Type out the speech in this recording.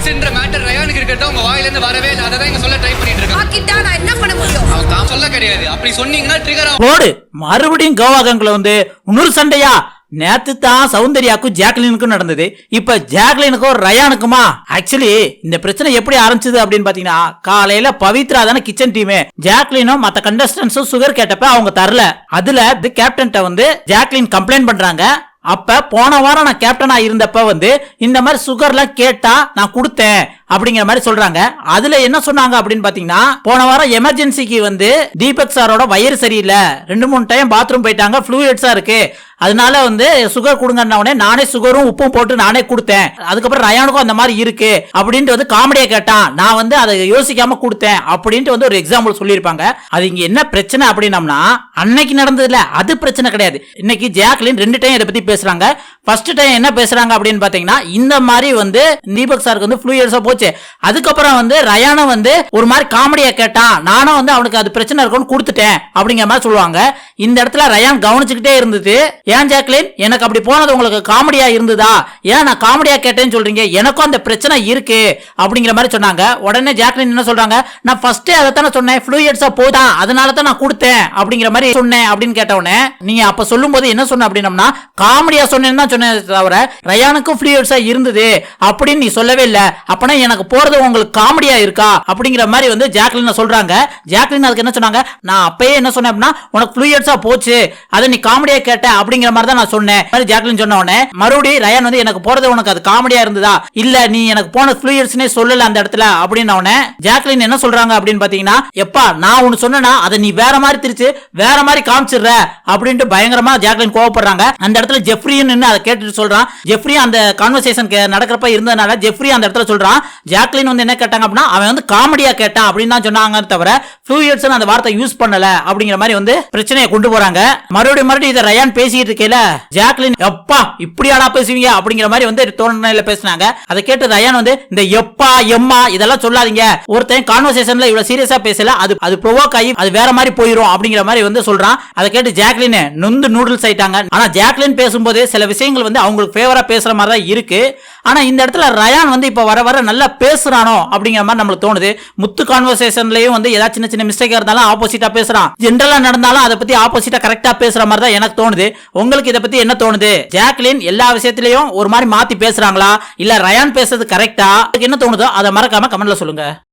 ஃப்ளூயிட்ஸ்ன்ற matter ரயானுக்கு இருக்கிறது உங்க வாயில இருந்து வரவே இல்லை. அதை தான் இங்க சொல்ல ட்ரை பண்ணிட்டு இருக்கேன். ஆக்கிட்டா நான் என்ன பண்ண முடியும்? அவன் சொல்ல கிடையாது. அப்படி சொன்னீங்கன்னா ட்ரிகர் ஆகும். போடு மறுபடியும் கோவா கேங்ல வந்து இன்னொரு சண்டையா? நேத்து தான் சௌந்தர்யாக்கும் ஜாக்லினுக்கும் நடந்தது. இப்ப ஜாக்லினுக்கும் ரயானுக்குமா? ஆக்சுவலி இந்த பிரச்சனை எப்படி ஆரம்பிச்சது அப்படின்னு பாத்தீங்கன்னா, காலையில பவித்ரா தானே கிச்சன் டீம். ஜாக்லினும் மத்த கண்டஸ்டன்ஸும் சுகர் கேட்டப்ப அவங்க தரல. அதுல கேப்டன்ட்ட வந்து ஜாக்லின் கம்ப்ளைண்ட் பண்றாங்க. அப்ப போன வாரம் நான் கேப்டனா இருந்தப்ப வந்து இந்த மாதிரி சுகர்லாம் கேட்டா நான் கொடுத்தேன் அப்படிங்கிற மாதிரி சொல்றாங்க. அதுல என்ன சொன்னாங்க அப்படின்னு பாத்தீங்கன்னா, போன வாரம் எமர்ஜென்சிக்கு வந்து தீபக் சாரோட வயிறு சரியில்லை, 2-3 டைம் பாத்ரூம் போயிட்டாங்க, ஃப்ளூயிட்ஸா இருக்கு, அதனால வந்து சுகர் கொடுங்கன்ன உடனே நானே சுகரும் உப்பும் போட்டு நானே கொடுத்தேன். அதுக்கப்புறம் ரயானுக்கும் அந்த மாதிரி இருக்கு அப்படின்ட்டு வந்து காமெடியா கேட்டான். நான் வந்து அதை யோசிக்காம கொடுத்தேன் அப்படின்ட்டு வந்து ஒரு எக்ஸாம்பிள் சொல்லியிருப்பாங்க. அது இங்க என்ன பிரச்சனை அப்படின்னம்னா, அன்னைக்கு நடந்ததுல அது பிரச்சனை கிடையாது. இன்னைக்கு ஜாக்லின் 2 டைம் இதை பத்தி பேசுறாங்க. ஃபர்ஸ்ட் டைம் என்ன பேசுறாங்க அப்படின்னு பாத்தீங்கன்னா, இந்த மாதிரி வந்து தீபக் சாருக்கு வந்து ஃப்ளூயிட்ஸா போச்சு. அதுக்கப்புறம் வந்து ரயானும் வந்து ஒரு மாதிரி காமெடியா கேட்டான், நானும் வந்து அவனுக்கு அது பிரச்சனை இருக்கும்னு கொடுத்துட்டேன் அப்படிங்கிற மாதிரி சொல்லுவாங்க. இந்த இடத்துல ரயான் கவனிச்சுக்கிட்டே இருந்தது. ஏன் ஜாக்லின், எனக்கு அப்படி போனது உங்களுக்கு காமெடியா இருந்ததா? ஏன் நான் காமெடியா கேட்டேன்னு சொல்றீங்க? எனக்கும் அந்த பிரச்சனை இருக்கு அப்படிங்கிற மாதிரி சொன்னாங்க. உடனே ஜாக்லின் என்ன சொல்றாங்க, நான் ஃபர்ஸ்டே அதைத்தானே சொன்னேன், ஃப்ளூயிட்ஸா போதான், அதனால தான் நான் கொடுத்தேன் அப்படிங்கிற மாதிரி சொன்னேன் அப்படின்னு கேட்ட உடனே, நீங்க அப்ப சொல்லும் போது என்ன சொன்ன அப்படின்னா, காமெடியா சொன்னேன்னு தான் சொன்னேன் தவிர ரயானுக்கும் ஃப்ளூயிட்ஸா இருந்தது அப்படின்னு நீ சொல்லவே இல்லை. அப்பனா எனக்கு போறது உங்களுக்கு காமெடியா இருக்கா அப்படிங்கிற மாதிரி வந்து ஜாக்லின் சொல்றாங்க. ஜாக்லின் அதுக்கு என்ன சொன்னாங்க, நான் அப்பயே என்ன சொன்னேன் அப்படின்னா, உனக்கு ஃப்ளூயிட்ஸா போச்சு, அதை நீ காமெடியா கேட்ட அப்படிங்கிற மாதிரி தான் நான் சொன்னேன். ஜாக்லின் சொன்ன உடனே மறுபடியும் ரயான் வந்து எனக்கு போறது உனக்கு அது காமெடியா இருந்ததா? இல்ல, நீ எனக்கு போன ஃப்ளூயிட்ஸ்னே சொல்லல அந்த இடத்துல அப்படின்னு உடனே ஜாக்லின் என்ன சொல்றாங்க அப்படின்னு பாத்தீங்கன்னா, எப்பா நான் ஒன்னு சொன்னா அதை நீ வேற மாதிரி திருச்சு வேற மாதிரி காமிச்சிடுற அப்படின்ட்டு பயங்கரமா ஜாக்லின் கோவப்படுறாங்க. அந்த இடத்துல ஜெஃப்ரியும் நின்னு அதை கேட்டுட்டு சொல்றான். ஜெஃப்ரி அந்த கான்வர்சேஷன் நடக்கிறப்ப இருந்ததுனால ஜெஃப்ரி அந்த இடத்துல சொல்றான், ஜாக்லின் வந்து என்ன கேட்டாங்க அப்படின்னா, அவன் வந்து காமெடியா கேட்டான் அப்படின்னு தான் சொன்னாங்க தவிர ஃப்ளூயிட்ஸ் அந்த வார்த்தை யூஸ் பண்ணல அப்படிங்கிற மாதிரி வந்து பிரச்சனையை கொண்டு போறாங்க. மறுபடியும் இதை ரயான் பேசிட்டு இருக்கேல, ஜாக்லின் எப்பா இப்படியாடா பேசுவீங்க அப்படிங்கிற மாதிரி வந்து தோணையில பேசினாங்க. அதை கேட்டு ரயான் வந்து, இந்த எப்பா எம்மா இதெல்லாம் சொல்லாதீங்க, ஒருத்தன் கான்வர்சேஷன்ல இவ்வளவு சீரியஸா பேசல, அது ப்ரோவோக் ஆகி அது வேற மாதிரி போயிடும் அப்படிங்கிற மாதிரி வந்து சொல்றான். அதை கேட்டு ஜாக்லின் நொந்து நூடுல்ஸ் ஆயிட்டாங்க. ஆனா ஜாக்லின் பேசும்போது சில விஷயங்கள் வந்து அவங்களுக்கு ஃபேவரா பேசுற மாதிரி தான் இருக்கு. ஆனா இந்த இடத்துல ரயான் வந்து இப்ப வர வர நல்லா பேசுறானோ அப்படிங்கிற மாதிரி நம்மளுக்கு தோணுது. முத்து கான்வர்சேஷன்லயும் வந்து ஏதாவது சின்ன சின்ன மிஸ்டேக் இருந்தாலும் ஆப்போசிட்டா பேசுறான், ஜென்ரலா நடந்தாலும் அதை பத்தி ஆப்போசிட்டா கரெக்டா பேசுற மாதிரி தான் எனக்கு தோணுது. உங்களுக்கு இதை பத்தி என்ன தோணுது? ஜாக்லின் எல்லா விஷயத்திலயும் ஒரு மாதிரி மாத்தி பேசுறாங்களா, இல்ல ரயான் பேசுறது கரெக்டா? என்ன தோணுதோ அதை மறக்காம கமெண்ட்ல சொல்லுங்க.